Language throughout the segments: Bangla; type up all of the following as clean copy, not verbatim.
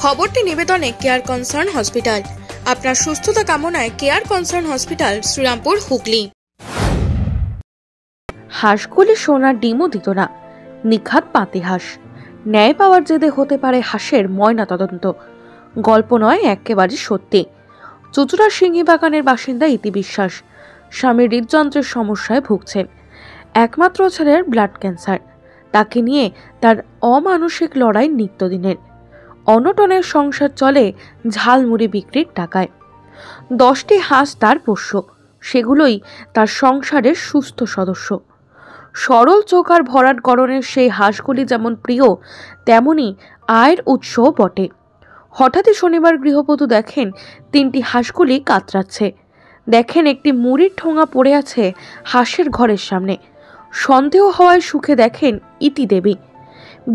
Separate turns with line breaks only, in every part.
খবরটি নিবেদনে কেয়ার কনসার্ন হসপিটাল। আপনার সুস্থতা কামনায় care concern hospital, Serampore, Hooghly.
হাঁসগুলি সোনার ডিমও দিত না, নিখাত পাতি হাঁস। ন্যায় পাওয়ার জেদে হতে পারে হাঁসের ময়না তদন্ত। গল্প নয়, একেবারে সত্যি। চুচুড়ার সিংহী বাগানের বাসিন্দা ইতি বিশ্বাস স্বামীর হৃদযন্ত্রের সমস্যায় ভুগছেন। একমাত্র ছেলের ব্লাড ক্যান্সার। তাকে নিয়ে তার অমানসিক লড়াই নিত্যদিনের। অনটনের সংসার চলে ঝালমুড়ি বিক্রির টাকায়। 10টি হাঁস তার পোষ্য, সেগুলোই তার সংসারের সুস্থ সদস্য। সরল চোখ আর ভরাট গড়নের সেই হাঁসগুলি যেমন প্রিয়, তেমনি আয়ের উৎসও বটে। হঠাৎই শনিবার গৃহবধূ দেখেন 3টি হাঁসগুলি কাতরাচ্ছে। দেখেন একটি মুড়ির ঠোঙা পড়ে আছে হাঁসের ঘরের সামনে। সন্দেহ হওয়ায় সুখে দেখেন ইতি দেবী।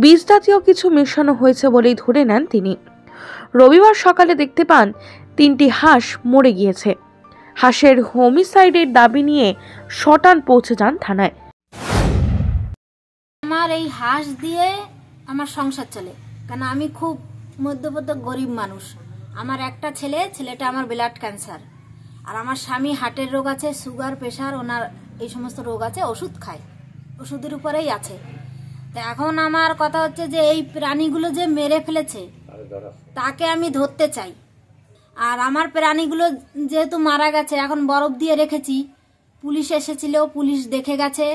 বীজ জাতীয় কিছু মেশানো হয়েছে বলেই ধরে নেন তিনি। রবিবার সকালে দেখতে পান 3টি হাঁস মরে গিয়েছে। হাঁসের হোমিসাইডের দাবি নিয়ে শটান পৌঁছে যান থানায়।
আমার এই হাঁস দিয়ে আমার সংসার চলে, কারণ আমি খুব মধ্যবিত্ত গরিব মানুষ। আমার একটা ছেলেটা আমার ব্লাড ক্যান্সার, আর আমার স্বামী হার্টের রোগ আছে, সুগার, প্রেশার, ওনার এই সমস্ত রোগ আছে, ওষুধ খায়, ওষুধের উপরেই আছে। তা এখন আমার কথা হচ্ছে যে এই প্রাণীগুলো যে মেরে ফেলেছে তাকে আমি ধরতে চাই। আর আমার প্রাণীগুলো যেহেতু মারা গেছে, এখন বরফ দিয়ে রেখেছি। পুলিশ এসেছিল, পুলিশ দেখে গেছে।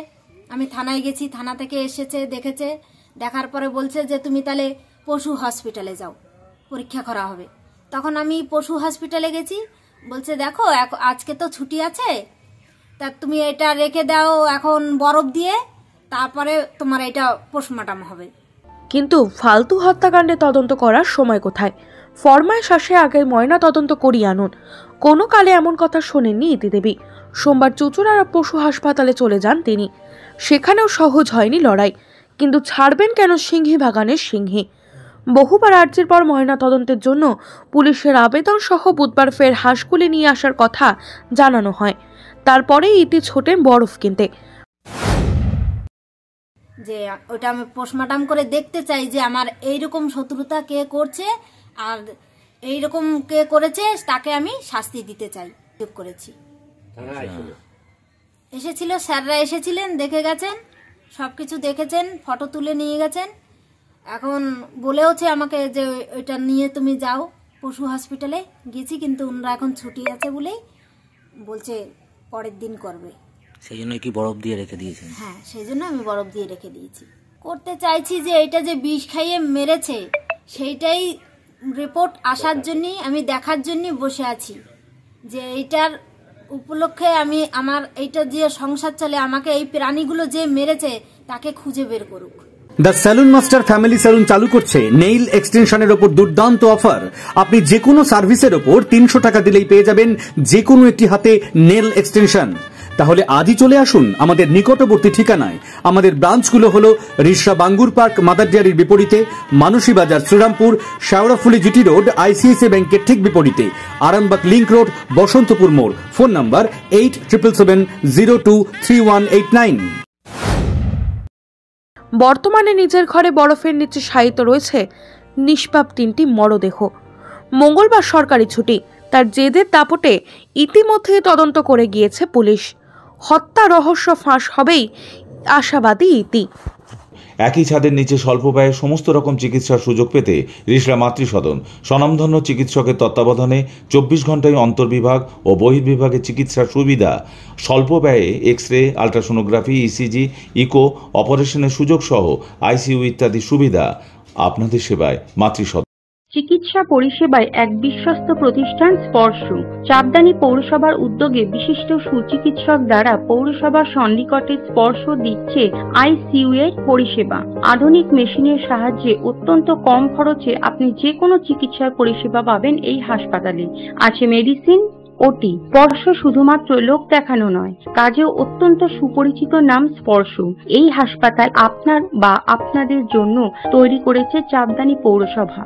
আমি থানায় গেছি, থানা থেকে এসেছে, দেখেছে। দেখার পরে বলছে যে তুমি তাহলে পশু হসপিটালে যাও, পরীক্ষা করা হবে। তখন আমি পশু হসপিটালে গেছি। বলছে দেখো আজকে তো ছুটি আছে, তা তুমি এটা রেখে দাও এখন বরফ দিয়ে, তারপরে তোমার এটা পোস্টমর্টম হবে।
কিন্তু ফালতু হত্যাকাণ্ডে তদন্ত করার সময় কোথায়? ফরমায়েশ আসে আগে ময়না তদন্ত করিয়ে আনুন। কোনো কালে এমন কথা শোনেননি ইতি দেবী। সোমবার চুচুড়ার পশু হাসপাতালে চলে যান তিনি। সেখানেও সহজ হয়নি লড়াই। কিন্তু ছাড়বেন কেন সিংহী বাগানের সিংহী? বহুবার আর্জির পর ময়না তদন্তের জন্য পুলিশের আবেদন সহ বুধবার ফের হাঁসগুলি নিয়ে আসার কথা জানানো হয়। তারপরেই ইতি ছোটেন বরফ কিনতে।
যে ওটা আমি পোস্টমর্টম করে দেখতে চাই যে আমার এইরকম শত্রুতা কে করছে, আর এইরকম কে করেছে তাকে আমি শাস্তি দিতে চাই। করেছি, এসেছিল স্যাররা এসেছিলেন, দেখে গেছেন, সবকিছু দেখেছেন, ফটো তুলে নিয়ে গেছেন। এখন বলেওছে আমাকে যে ওইটা নিয়ে তুমি যাও পশু হসপিটালে। গেছি, কিন্তু ওনারা এখন ছুটি আছে বলেই বলছে পরের দিন করবে।
সেই জন্য কি বরফ দিয়ে রেখে দিয়েছেন?
হ্যাঁ, সেই জন্য আমি বরফ দিয়ে রেখে দিয়েছি। করতে চাইছি যে এটা যে বিষ খাইয়ে মেরেছে সেইটাই রিপোর্ট আসার জন্য আমি দেখার জন্য বসে আছি, যে এইটার উপলক্ষে আমি আমার এইটা যে সংসার চলে, আমাকে এই প্রাণীগুলো যে মেরেছে তাকে খুঁজে বের করুক।
The salon master family salon চালু করছে নেইল এক্সটেনশনের ওপর দুর্দান্ত অফার। আপনি যে কোনো সার্ভিসের ওপর 300 টাকা দিলেই পেয়ে যাবেন যে কোনো একটি হাতে নেল এক্সটেনশন। তাহলে আজই চলে আসুন আমাদের নিকটবর্তী ঠিকানায়। আমাদের ব্রাঞ্চগুলো হলো রিসরা বাঙ্গুর পার্ক মাদার ডেয়ারির বিপরীতে, Manasi Bazar Serampore, Sheoraphuli GT road ICICI ব্যাংকের ঠিক বিপরীতে, আরামবাগ লিংক রোড বসন্তপুর মোড়। Phone number 8777023189।
বর্তমানে নিজের ঘরে বরফের নিচে শায়িত রয়েছে নিষ্পাপ 3টি মরদেহ। মঙ্গলবার সরকারি ছুটি, তার জেদের দাপটে ইতিমধ্যেই তদন্ত করে গিয়েছে পুলিশ। হত্যা রহস্য ফাঁস হবেই আশাবাদী ইতি।
একই ছাদের নিচে স্বল্প ব্যয়ে সমস্ত রকম চিকিৎসার সুযোগ পেতে রিসরা মাতৃসদন স্বনামধন্য চিকিৎসকের তত্ত্বাবধানে 24 ঘন্টায় অন্তর্বিভাগ ও বহির্বিভাগে চিকিৎসার সুবিধা, স্বল্প ব্যয়ে X ray, ultrasonography, ECG, eco অপারেশনের সুযোগ সহ আইসিইউ ইত্যাদি সুবিধা। আপনাদের সেবায় মাতৃসদন।
চিকিৎসা পরিষেবায় এক বিশ্বস্ত প্রতিষ্ঠান স্পর্শ। চাঁদদানি পৌরসভার উদ্যোগে বিশিষ্ট সুচিকিৎসক দ্বারা পৌরসভার সন্নিকটে স্পর্শ দিচ্ছে আইসিইউ এর পরিষেবা। আধুনিক মেশিনের সাহায্যে অত্যন্ত কম খরচে আপনি যে কোনো চিকিৎসার পরিষেবা পাবেন এই হাসপাতালে। আছে মেডিসিন, ওটি। স্পর্শ শুধুমাত্র লোক দেখানো নয়, কাজেও অত্যন্ত সুপরিচিত নাম স্পর্শ। এই হাসপাতাল আপনার বা আপনাদের জন্য তৈরি করেছে চাঁদদানি পৌরসভা।